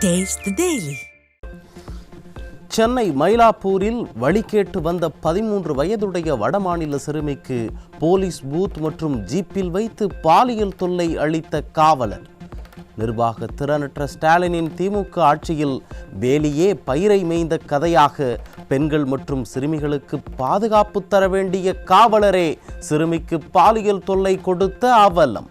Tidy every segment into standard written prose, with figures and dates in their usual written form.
Taste the Daily. Chennai மயிலாப்பூரில் வழி கேட்டு வந்த 13 வயதுடைய வடமாநில சிறுமிக்கு போலீஸ் பூத் மற்றும் ஜீப்பில் வைத்து பாலியல் தொல்லை அளித்த காவலர். நிர்வாக திறனற்ற ஸ்டாலினின் திமுக ஆட்சியில் வேலியே பயிரை மேய்ந்த கதையாக பெண்கள் மற்றும் சிறுமிகளுக்கு பாதுகாப்பு தர வேண்டிய காவலரே சிறுமிக்கு பாலியல் தொல்லை கொடுத்த அவலம்.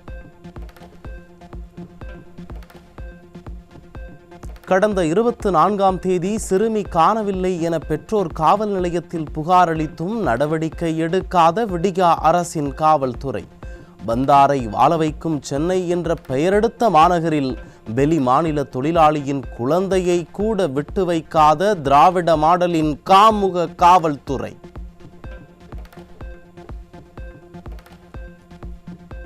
கடந்த 24ஆம் தேதி சிறுமி காணவில்லை என பெற்றோர் காவல் நிலையத்தில் புகார் அளித்தும் நடவடிக்கை எடுக்காத விடியா அரசின் காவல்துறை. பந்தாரை வாழ வைக்கும் சென்னை என்ற பெயரெடுத்த மாநகரில் வெளி மாநில தொழிலாளியின் குழந்தையை கூட விட்டு வைக்காத திராவிட மாடலின் காமுக காவல்துறை.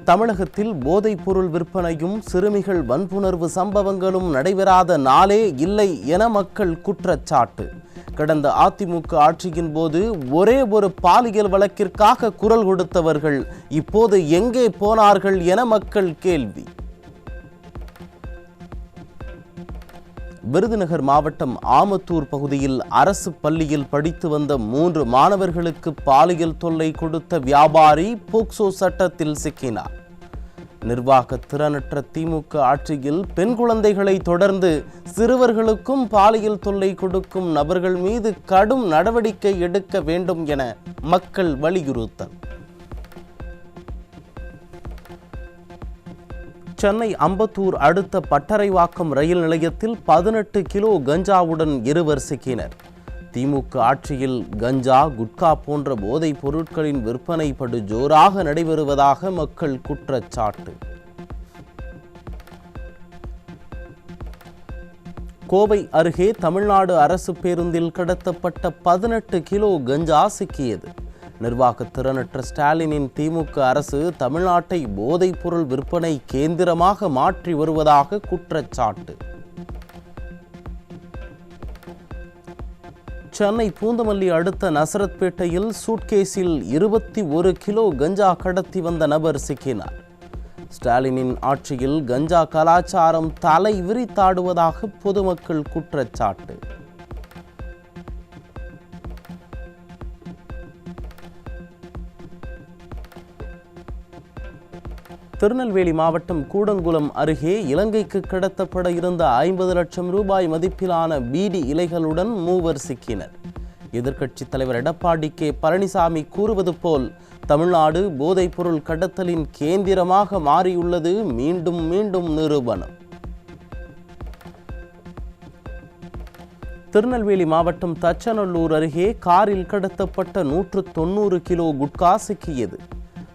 தமிழகத்தில் போதைப் பொருள் விற்பனையும் சிறுமிகள் வன்புணர்வு சம்பவங்களும் நடைபெறாத நாளே இல்லை என மக்கள் குற்றச்சாட்டு. கடந்த அதிமுக ஆட்சியின் போது ஒரே ஒரு பாலியல் வழக்கிற்காக குரல் கொடுத்தவர்கள் இப்போது எங்கே போனார்கள் என மக்கள் கேள்வி. விருதுநகர் மாவட்டம் ஆமத்தூர் பகுதியில் அரசு பள்ளியில் படித்து வந்த 3 மாணவர்களுக்கு பாலியல் தொல்லை கொடுத்த வியாபாரி போக்சோ சட்டத்தில் சிக்கினார். நிர்வாக திறனற்ற திமுக ஆட்சியில் பெண் குழந்தைகளை தொடர்ந்து சிறுவர்களுக்கும் பாலியல் தொல்லை கொடுக்கும் நபர்கள் மீது கடும் நடவடிக்கை எடுக்க வேண்டும் என மக்கள் வலியுறுத்தல். சென்னை அம்பத்தூர் அடுத்த பட்டறைவாக்கம் ரயில் நிலையத்தில் 18 கிலோ கஞ்சாவுடன் இருவர் சிக்கினர். திமுக ஆட்சியில் கஞ்சா, குட்கா போன்ற போதைப் பொருட்களின் விற்பனை படு ஜோராக நடைபெறுவதாக மக்கள் குற்றச்சாட்டு. கோவை அருகே தமிழ்நாடு அரசு பேருந்தில் கடத்தப்பட்ட 18 கிலோ கஞ்சா சிக்கியது. நிர்வாக திறனற்ற ஸ்டாலினின் திமுக அரசு தமிழ்நாட்டை போதைப் பொருள் விற்பனை கேந்திரமாக மாற்றி வருவதாக குற்றச்சாட்டு. சென்னை பூந்தமல்லி அடுத்த நசரத்பேட்டையில் சூட்கேஸில் 21 கிலோ கஞ்சா கடத்தி வந்த நபர் சிக்கினார். ஸ்டாலினின் ஆட்சியில் கஞ்சா கலாச்சாரம் தலை விரித்தாடுவதாக பொதுமக்கள் குற்றச்சாட்டு. திருநெல்வேலி மாவட்டம் கூடங்குளம் அருகே இலங்கைக்கு கடத்தப்பட இருந்த 50 லட்சம் ரூபாய் மதிப்பிலான பீடி இலைகளுடன் 3 சிக்கினர். எதிர்க்கட்சித் தலைவர் எடப்பாடி கே பழனிசாமி கூறுவது போல் தமிழ்நாடு போதைப் பொருள் கடத்தலின் கேந்திரமாக மாறியுள்ளது மீண்டும் மீண்டும் நிரூபணம். திருநெல்வேலி மாவட்டம் தச்சநல்லூர் அருகே காரில் கடத்தப்பட்ட 190 கிலோ குட்கா சிக்கியது.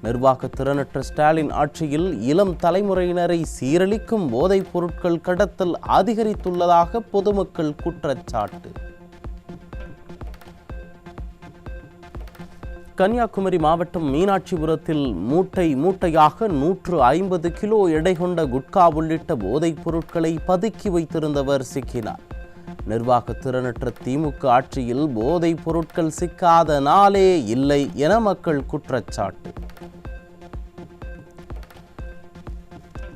நிர்வாக திறனற்ற ஸ்டாலின் ஆட்சியில் இளம் தலைமுறையினரை சீரழிக்கும் போதைப் பொருட்கள் கடத்தல் அதிகரித்துள்ளதாக பொதுமக்கள் குற்றச்சாட்டு. கன்னியாகுமரி மாவட்டம் மீனாட்சிபுரத்தில் மூட்டையாக 150 கிலோ எடை கொண்ட குட்கா உள்ளிட்ட போதைப் பொருட்களை பதுக்கி வைத்திருந்தவர் சிக்கினார். நிர்வாக திறனற்ற திமுக ஆட்சியில் போதைப் பொருட்கள் சிக்காத நாளே இல்லை என மக்கள் குற்றச்சாட்டு.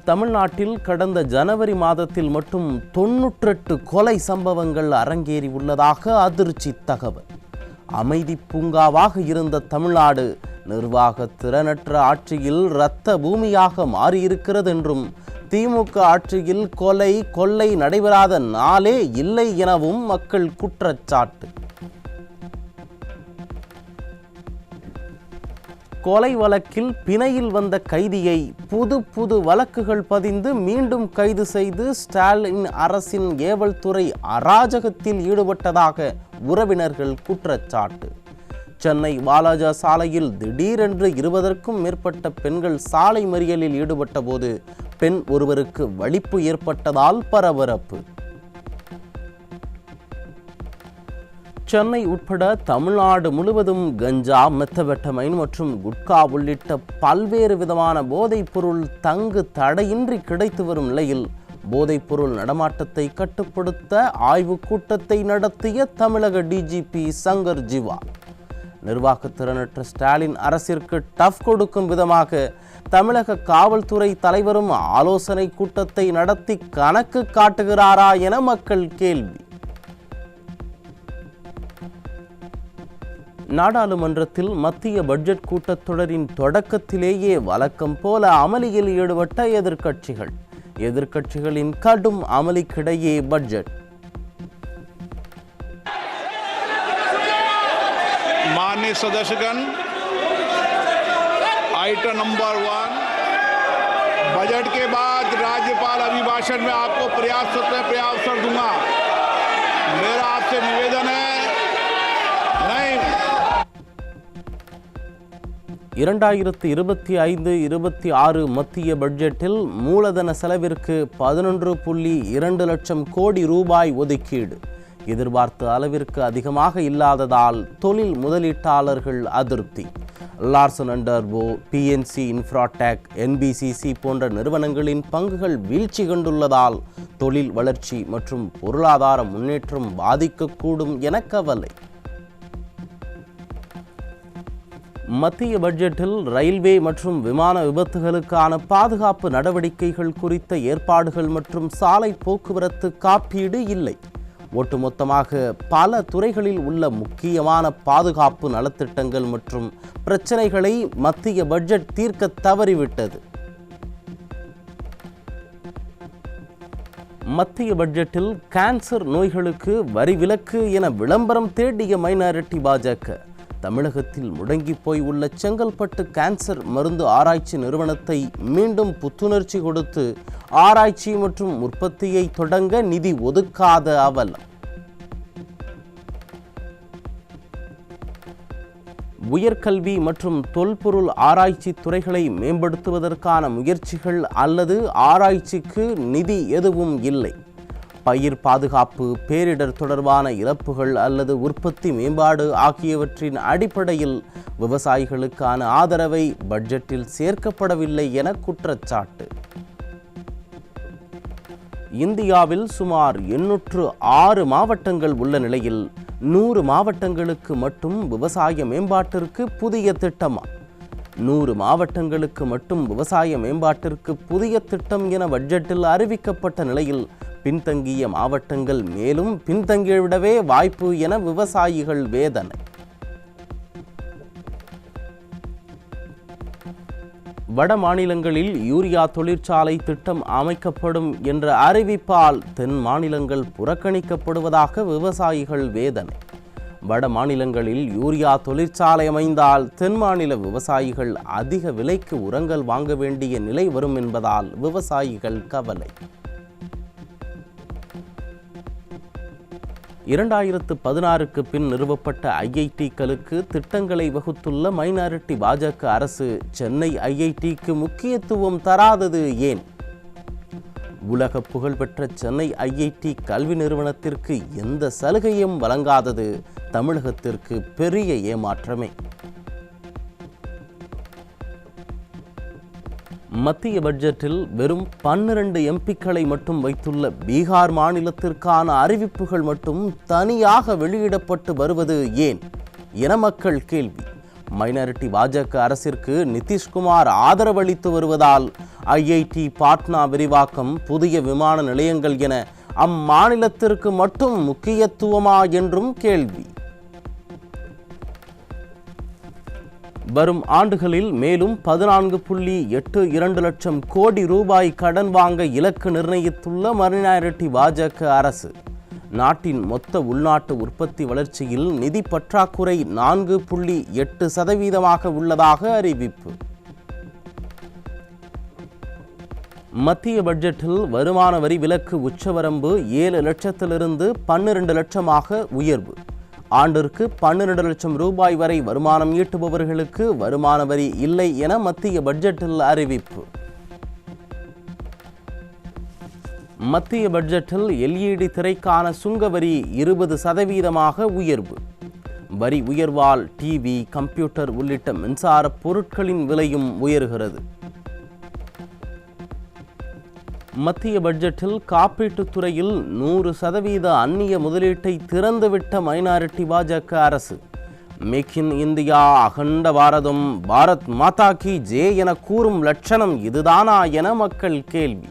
தமிழ்நாட்டில் கடந்த ஜனவரி மாதத்தில் மட்டும் 98 கொலை சம்பவங்கள் அரங்கேறி உள்ளதாக அதிர்ச்சி தகவல். அமைதி பூங்காவாக இருந்த தமிழ்நாடு நிர்வாக திறனற்ற ஆட்சியில் இரத்த பூமியாக மாறியிருக்கிறது என்றும் திமுக ஆட்சியில் கொள்ளை நடைபெறாத நாளே இல்லை எனவும் மக்கள் குற்றச்சாட்டு. கொலை வழக்கில் பிணையில் வந்த கைதியை புது வழக்குகள் பதிந்து மீண்டும் கைது செய்து ஸ்டாலின் அரசின் ஏவல் துறை அராஜகத்தில் ஈடுபட்டதாக உறவினர்கள் குற்றச்சாட்டு. சென்னை வாலாஜா சாலையில் திடீரென்று 20க்கும் மேற்பட்ட பெண்கள் சாலை மறியலில் ஈடுபட்ட போது பெண் ஒருவருக்கு வலிப்பு ஏற்பட்டதால் பரபரப்பு. சென்னை உட்பட தமிழ்நாடு முழுவதும் கஞ்சா, மெத்தபெட்டமைன் மற்றும் குட்கா உள்ளிட்ட பல்வேறு விதமான போதைப் பொருள் தங்கு தடையின்றி கிடைத்து வரும் நிலையில் போதைப் பொருள் நடமாட்டத்தை கட்டுப்படுத்த ஆய்வுக் கூட்டத்தை நடத்திய தமிழக டிஜிபி சங்கர் ஜிவா. நிர்வாக திறனற்ற ஸ்டாலின் அரசிற்கு டஃப் கொடுக்கும் விதமாக தமிழக காவல்துறை தலைவரும் ஆலோசனை கூட்டத்தை நடத்தி கணக்கு காட்டுகிறாரா என மக்கள் கேள்வி. நாடாளுமன்றத்தில் மத்திய பட்ஜெட் கூட்டத்தொடரின் தொடக்கத்திலேயே வழக்கம் போல அமளியில் ஈடுபட்ட எதிர்க்கட்சிகளின் கடும் அமளிக்கிடையே பட்ஜெட். माननीय सदस्यगण, आइटम नंबर 1, बजट के बाद राज्यपाल अभिभाषण में आपको पर्याप्त दूंगा. मेरा आपसे निवेदन है. नहीं 2025-26 மத்திய பட்ஜெட்டில் மூலதன செலவிற்கு 11.2 லட்சம் கோடி ரூபாய் ஒதுக்கீடு. எதிர்பார்த்த அளவிற்கு அதிகமாக இல்லாததால் தொழில் முதலீட்டாளர்கள் அதிருப்தி. Larson and turbo, PNC Infratech, NBCC போன்ற நிறுவனங்களின் பங்குகள் வீழ்ச்சி கண்டுள்ளதால் தொழில் வளர்ச்சி மற்றும் பொருளாதார முன்னேற்றம் பாதிக்கக்கூடும் என கவலை. மத்திய பட்ஜெட்டில் ரயில்வே மற்றும் விமான விபத்துகளுக்கான பாதுகாப்பு நடவடிக்கைகள் குறித்த ஏற்பாடுகள் மற்றும் சாலை போக்குவரத்து காப்பீடு இல்லை. ஒட்டுமொத்தமாக பல துறைகளில் உள்ள முக்கியமான பாதுகாப்பு நலத்திட்டங்கள் மற்றும் பிரச்சனைகளை மத்திய பட்ஜெட் தீர்க்க தவறிவிட்டது. மத்திய பட்ஜெட்டில் கேன்சர் நோய்களுக்கு வரி விலக்கு என விளம்பரம் தேடிய மைனாரிட்டி பாஜக. தமிழகத்தில் முடங்கி போய் உள்ள செங்கல்பட்டு கேன்சர் மருந்து ஆராய்ச்சி நிறுவனத்தை மீண்டும் புத்துணர்ச்சி கொடுத்து ஆராய்ச்சி மற்றும் உற்பத்தியை தொடங்க நிதி ஒதுக்காத அவலம். உயர்கல்வி மற்றும் தொல்பொருள் ஆராய்ச்சி துறைகளை மேம்படுத்துவதற்கான முயற்சிகள் அல்லது ஆராய்ச்சிக்கு நிதி எதுவும் இல்லை. பயிர் பாதுகாப்பு, பேரிடர் தொடர்பான இழப்புகள் அல்லது உற்பத்தி மேம்பாடு ஆகியவற்றின் அடிப்படையில் விவசாயிகளுக்கான ஆதரவை பட்ஜெட்டில் சேர்க்கப்படவில்லை என குற்றச்சாட்டு. இந்தியாவில் சுமார் 806 மாவட்டங்கள் உள்ள நிலையில் 100 மாவட்டங்களுக்கு மட்டும் விவசாய மேம்பாட்டிற்கு புதிய திட்டமா? 100 மாவட்டங்களுக்கு மட்டும் விவசாய மேம்பாட்டிற்கு புதிய திட்டம் என பட்ஜெட்டில் அறிவிக்கப்பட்ட நிலையில் பின்தங்கிய மாவட்டங்கள் மேலும் பின்தங்கிவிடவே வாய்ப்பு என விவசாயிகள் வேதனை. வட மாநிலங்களில் யூரியா தொழிற்சாலை திட்டம் அமைக்கப்படும் என்ற அறிவிப்பால் தென் மாநிலங்கள் புறக்கணிக்கப்படுவதாக விவசாயிகள் வேதனை. வட மாநிலங்களில் யூரியா தொழிற்சாலை அமைந்தால் தென் மாநில விவசாயிகள் அதிக விலைக்கு உரங்கள் வாங்க வேண்டிய நிலை வரும் என்பதால் விவசாயிகள் கவலை. 2016க்கு பின் நிறுவப்பட்ட IIT-களுக்கு திட்டங்களை வகுத்துள்ள மைனாரிட்டி பாஜக அரசு சென்னை IIT-க்கு முக்கியத்துவம் தராதது ஏன்? உலக புகழ்பெற்ற சென்னை IIT கல்வி நிறுவனத்திற்கு எந்த சலுகையும் வழங்காதது தமிழகத்திற்கு பெரிய ஏமாற்றமே. மத்திய பட்ஜெட்டில் வெறும் 12 MPக்களை மட்டும் வைத்துள்ள பீகார் மாநிலத்திற்கான அறிவிப்புகள் மட்டும் தனியாக வெளியிடப்பட்டு வருவது ஏன் என மக்கள் கேள்வி. மைனாரிட்டி பாஜக அரசிற்கு நிதிஷ்குமார் ஆதரவளித்து வருவதால் IIT பாட்னா விரிவாக்கம், புதிய விமான நிலையங்கள் என அம்மாநிலத்திற்கு மட்டும் முக்கியத்துவமா என்றும் கேள்வி. வரும் ஆண்டுகளில் மேலும் 14.82 லட்சம் கோடி ரூபாய் கடன் வாங்க இலக்கு நிர்ணயித்துள்ள மைனாரிட்டி பாஜக அரசு. நாட்டின் மொத்த உள்நாட்டு உற்பத்தி வளர்ச்சியில் நிதி பற்றாக்குறை 4.8% உள்ளதாக அறிவிப்பு. மத்திய பட்ஜெட்டில் வருமான வரி விலக்கு உச்சவரம்பு 7 லட்சத்திலிருந்து 12 லட்சமாக உயர்வு. ஆண்டிற்கு 12 லட்சம் ரூபாய் வரை வருமானம் ஈட்டுபவர்களுக்கு வருமான வரி இல்லை என மத்திய பட்ஜெட்டில் அறிவிப்பு. மத்திய பட்ஜெட்டில் LED திரைக்கான சுங்க வரி 20% உயர்வு. வரி உயர்வால் டிவி, கம்ப்யூட்டர் உள்ளிட்ட மின்சார பொருட்களின் விலையும் உயர்கிறது. மத்திய பட்ஜெட்டில் காப்பீட்டுத் துறையில் 100% அந்நிய முதலீட்டை திறந்துவிட்ட மைனாரிட்டி பாஜக அரசு. மேக் இன் இந்தியா, அகண்ட பாரதம், பாரத் மாதா கி ஜே என கூறும் லட்சணம் இதுதானா என மக்கள் கேள்வி.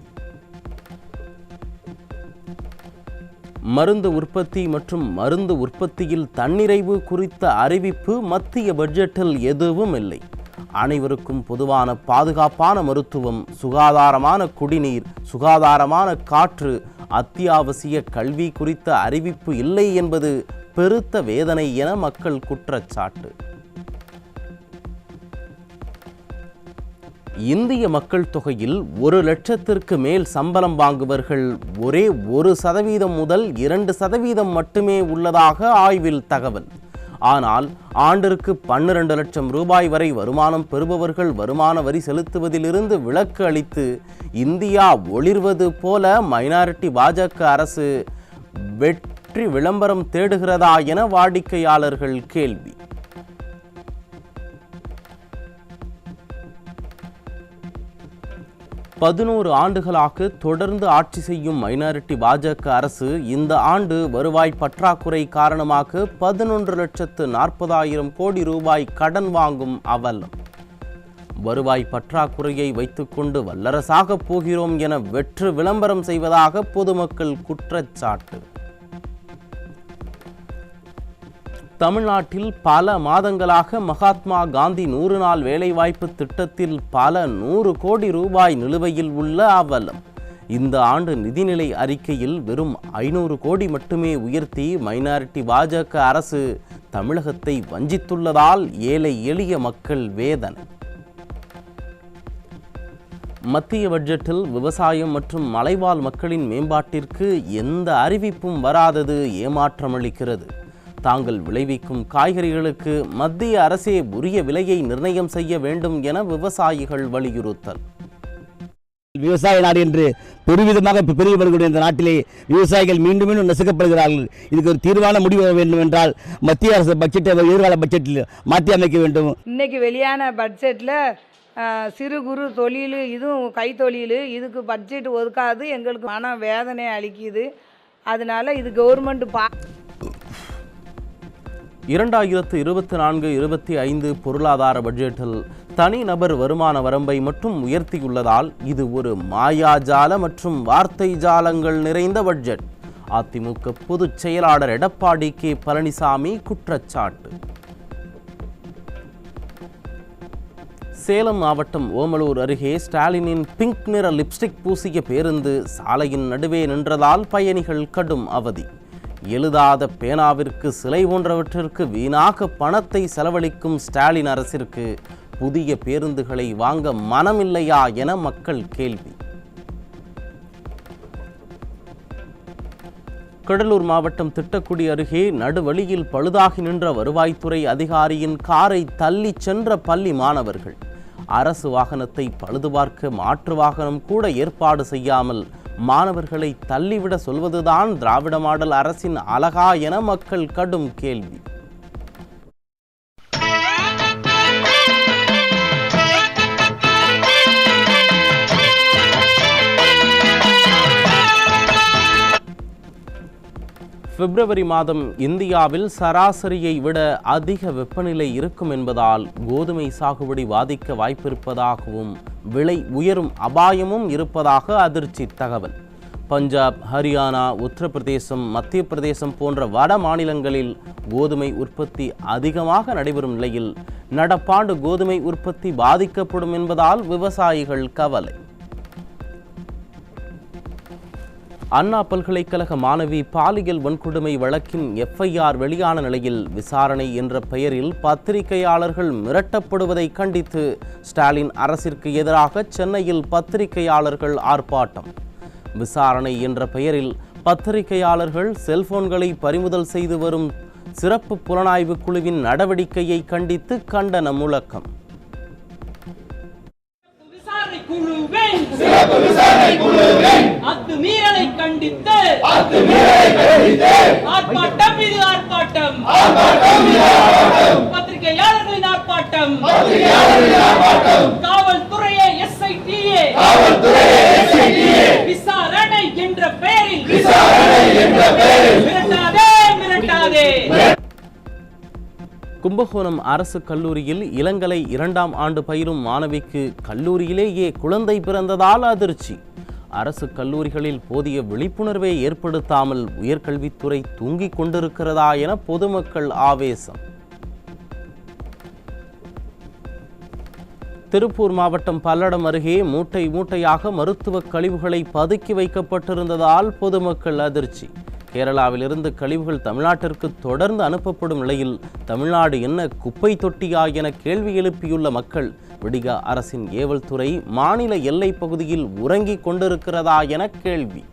மருந்து உற்பத்தி மற்றும் மருந்து உற்பத்தியில் தன்னிறைவு குறித்த அறிவிப்பு மத்திய பட்ஜெட்டில் எதுவும் இல்லை. அனைவருக்கும் பொதுவான பாதுகாப்பான மருத்துவம், சுகாதாரமான குடிநீர், சுகாதாரமான காற்று, அத்தியாவசிய கல்வி குறித்த அறிவிப்பு இல்லை என்பது பெருத்த வேதனை என மக்கள் குற்றச்சாட்டு. இந்திய மக்கள் தொகையில் 1 லட்சத்திற்கு மேல் சம்பளம் வாங்குவர்கள் ஒரே 1% முதல் 2% மட்டுமே உள்ளதாக ஆய்வில் தகவல். ஆனால் ஆண்டிற்கு 12 லட்சம் ரூபாய் வரை வருமானம் பெறுபவர்கள் வருமான வரி செலுத்துவதிலிருந்து விலக்கு அளித்து இந்தியா ஒளிர்வது போல மைனாரிட்டி பாஜக அரசு வெற்றி விளம்பரம் தேடுகிறதா என வாடிக்கையாளர்கள் கேள்வி. பதினோரு ஆண்டுகளாக தொடர்ந்து ஆட்சி செய்யும் மைனாரிட்டி பாஜக அரசு இந்த ஆண்டு வருவாய் பற்றாக்குறை காரணமாக 11,40,000 கோடி ரூபாய் கடன் வாங்கும் அவலம். வருவாய் பற்றாக்குறையை வைத்துக்கொண்டு வல்லரசாக போகிறோம் என வெற்று விளம்பரம் செய்வதாக பொதுமக்கள் குற்றச்சாட்டு. தமிழ்நாட்டில் பல மாதங்களாக மகாத்மா காந்தி 100 நாள் வேலைவாய்ப்பு திட்டத்தில் பல 100 கோடி ரூபாய் நிலுவையில் உள்ள அவலம். இந்த ஆண்டு நிதிநிலை அறிக்கையில் வெறும் 500 கோடி மட்டுமே உயர்த்தி மைனாரிட்டி பாஜக அரசு தமிழகத்தை வஞ்சித்துள்ளதால் ஏழை எளிய மக்கள் வேதனை. மத்திய பட்ஜெட்டில் விவசாயம் மற்றும் மலைவாழ் மக்களின் மேம்பாட்டிற்கு எந்த அறிவிப்பும் வராதது ஏமாற்றமளிக்கிறது. தாங்கள் விளைவிக்கும் காய்கறிகளுக்கு மத்திய அரசே உரிய விலையை நிர்ணயம் செய்ய வேண்டும் என விவசாயிகள் வலியுறுத்தல். விவசாய நாடு என்று பெருவிதமாக பெருகி இந்த நாட்டிலே விவசாயிகள் மீண்டும் மீண்டும் நசுக்கப்படுகிறார்கள். இதுக்கு ஒரு தீர்வான முடிவு வேண்டும் என்றால் மத்திய அரசு பட்ஜெட்டை எதிர்கால பட்ஜெட்டில் மாற்றி அமைக்க வேண்டும். இன்னைக்கு வெளியான பட்ஜெட்டில் சிறு குறு தொழில், இதுவும் கைத்தொழில், இதுக்கு பட்ஜெட் ஒதுக்காது. எங்களுக்கு மன வேதனை அளிக்குது. அதனால இது கவர்மெண்ட் 2024-25 பொருளாதார பட்ஜெட்டில் தனிநபர் வருமான வரம்பை மட்டும் உயர்த்தியுள்ளதால் இது ஒரு மாயாஜால மற்றும் வார்த்தை ஜாலங்கள் நிறைந்த பட்ஜெட். அதிமுக பொதுச் செயலாளர் எடப்பாடி கே பழனிசாமி குற்றச்சாட்டு. சேலம் மாவட்டம் ஓமலூர் அருகே ஸ்டாலினின் பிங்க் நிற லிப்ஸ்டிக் பூசிய பேருந்து சாலையின் நடுவே நின்றதால் பயணிகள் கடும் அவதி. எழுதாத பேனாவிற்கு சிலை போன்றவற்றிற்கு வீணாக பணத்தை செலவழிக்கும் ஸ்டாலின் அரசிற்கு புதிய பேருந்துகளை வாங்க மனமில்லையா என மக்கள் கேள்வி. கடலூர் மாவட்டம் திட்டக்குடி அருகே நடுவழியில் பழுதாகி நின்ற வருவாய்த்துறை அதிகாரியின் காரை தள்ளி சென்ற பள்ளி மாணவர்கள். அரசு வாகனத்தை பழுதுபார்க்க மாற்று வாகனம் கூட ஏற்பாடு செய்யாமல் மாணவர்களை தள்ளிவிட சொல்வதுதான் திராவிட மாடல் அரசின் அழகா என மக்கள் கடும் கேள்வி. பிப்ரவரி மாதம் இந்தியாவில் சராசரியை விட அதிக வெப்பநிலை இருக்கும் என்பதால் கோதுமை சாகுபடி பாதிக்க வாய்ப்பிருப்பதாகவும் விலை உயரும் அபாயமும் இருப்பதாக அதிர்ச்சி தகவல். பஞ்சாப், ஹரியானா, உத்தரப்பிரதேசம், மத்திய பிரதேசம் போன்ற வட மாநிலங்களில் கோதுமை உற்பத்தி அதிகமாக நடைபெறும் நிலையில் நடப்பாண்டு கோதுமை உற்பத்தி பாதிக்கப்படும் என்பதால் விவசாயிகள் கவலை. அண்ணா பல்கலைக்கழக மாணவி பாலியல் வன்கொடுமை வழக்கின் FIR வெளியான நிலையில் விசாரணை என்ற பெயரில் பத்திரிகையாளர்கள் மிரட்டப்படுவதை கண்டித்து ஸ்டாலின் அரசிற்கு எதிராக சென்னையில் பத்திரிகையாளர்கள் ஆர்ப்பாட்டம். விசாரணை என்ற பெயரில் பத்திரிகையாளர்கள் செல்போன்களை பறிமுதல் செய்து வரும் சிறப்பு புலனாய்வு குழுவின் நடவடிக்கையை கண்டித்து கண்டன முழக்கம். அத்துமீறலை கண்டித்து ஆர்ப்பாட்டம், இது ஆர்ப்பாட்டம், பத்திரிகையாளர்களின் ஆர்ப்பாட்டம். காவல்துறையே SITA விசாரணை என்ற பெயரில் மிரட்டாதே. கும்பகோணம் அரசு கல்லூரியில் இளங்கலை 2ஆம் ஆண்டு பயிலும் மாணவிக்கு கல்லூரியிலேயே குழந்தை பிறந்ததால் அதிர்ச்சி. அரசு கல்லூரிகளில் போதிய விழிப்புணர்வை ஏற்படுத்தாமல் உயர்கல்வித்துறை தூங்கிக் கொண்டிருக்கிறதா என பொதுமக்கள் ஆவேசம். திருப்பூர் மாவட்டம் பல்லடம் அருகே மூட்டை மூட்டையாக மருத்துவ கழிவுகளை பதுக்கி வைக்கப்பட்டிருந்ததால் பொதுமக்கள் அதிர்ச்சி. கேரளாவிலிருந்து கழிவுகள் தமிழ்நாட்டிற்கு தொடர்ந்து அனுப்பப்படும் நிலையில் தமிழ்நாடு என்ன குப்பை தொட்டியா என கேள்வி எழுப்பியுள்ள மக்கள், விடிகா அரசின் ஏவல் துறை மாநில எல்லை பகுதியில் உறங்கிக் கொண்டிருக்கிறதா என கேள்வி.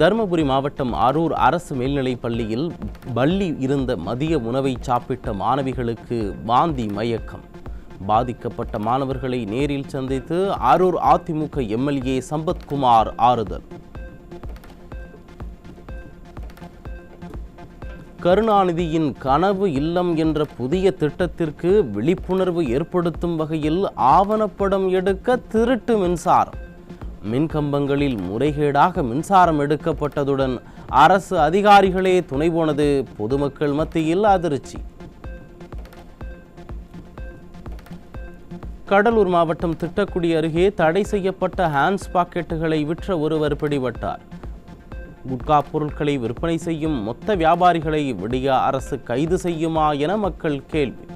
தருமபுரி மாவட்டம் அரூர் அரசு மேல்நிலைப் பள்ளியில் பள்ளி இருந்த மதிய உணவை சாப்பிட்ட மாணவிகளுக்கு வாந்தி மயக்கம். பாதிக்கப்பட்ட மாணவர்களை நேரில் சந்தித்து அரூர் அதிமுக எம்எல்ஏ சம்பத்குமார் ஆறுதல். கருணாநிதியின் கனவு இல்லம் என்ற புதிய திட்டத்திற்கு விழிப்புணர்வு ஏற்படுத்தும் வகையில் ஆவணப்படம் எடுக்க திருட்டு மின்சாரம். மின்கம்பங்களில் முறைகேடாக மின்சாரம் எடுக்கப்பட்டதுடன் அரசு அதிகாரிகளே துணை போனது பொதுமக்கள் மத்தியில் அதிர்ச்சி. கடலூர் மாவட்டம் திட்டக்குடி அருகே தடை செய்யப்பட்ட ஹேண்ட்ஸ் பாக்கெட்டுகளை விற்ற ஒருவர் பிடிபட்டார். குட்கா பொருட்களை விற்பனை செய்யும் மொத்த வியாபாரிகளை விடியா அரசு கைது செய்யுமா என மக்கள் கேள்வி.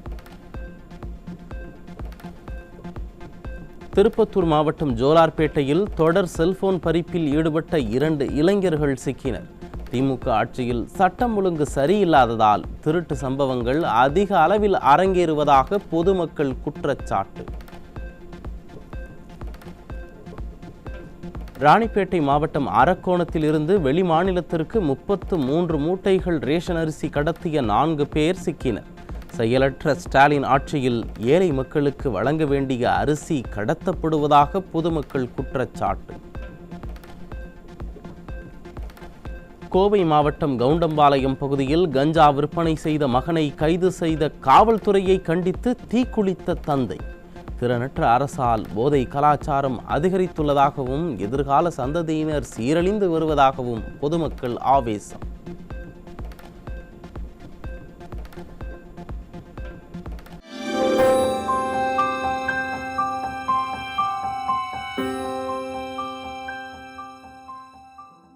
திருப்பத்தூர் மாவட்டம் ஜோலார்பேட்டையில் தொடர் செல்போன் பறிப்பில் ஈடுபட்ட 2 இளைஞர்கள் சிக்கினர். திமுக ஆட்சியில் சட்டம் ஒழுங்கு சரியில்லாததால் திருட்டு சம்பவங்கள் அதிக அளவில் அரங்கேறுவதாக பொதுமக்கள் குற்றச்சாட்டு. ராணிப்பேட்டை மாவட்டம் அரக்கோணத்தில் இருந்து வெளிமாநிலத்திற்கு 33 மூட்டைகள் ரேஷன் அரிசி கடத்திய 4 பேர் சிக்கினர். செயலற்ற ஸ்டாலின் ஆட்சியில் ஏழை மக்களுக்கு வழங்க வேண்டிய அரிசி கடத்தப்படுவதாக பொதுமக்கள் குற்றச்சாட்டு. கோவை மாவட்டம் கவுண்டம்பாளையம் பகுதியில் கஞ்சா விற்பனை செய்த மகனை கைது செய்த காவல்துறையை கண்டித்து தீக்குளித்த தந்தை. திறனற்ற அரசால் போதை கலாச்சாரம் அதிகரித்துள்ளதாகவும் எதிர்கால சந்ததியினர் சீரழிந்து வருவதாகவும் பொதுமக்கள் ஆவேசம்.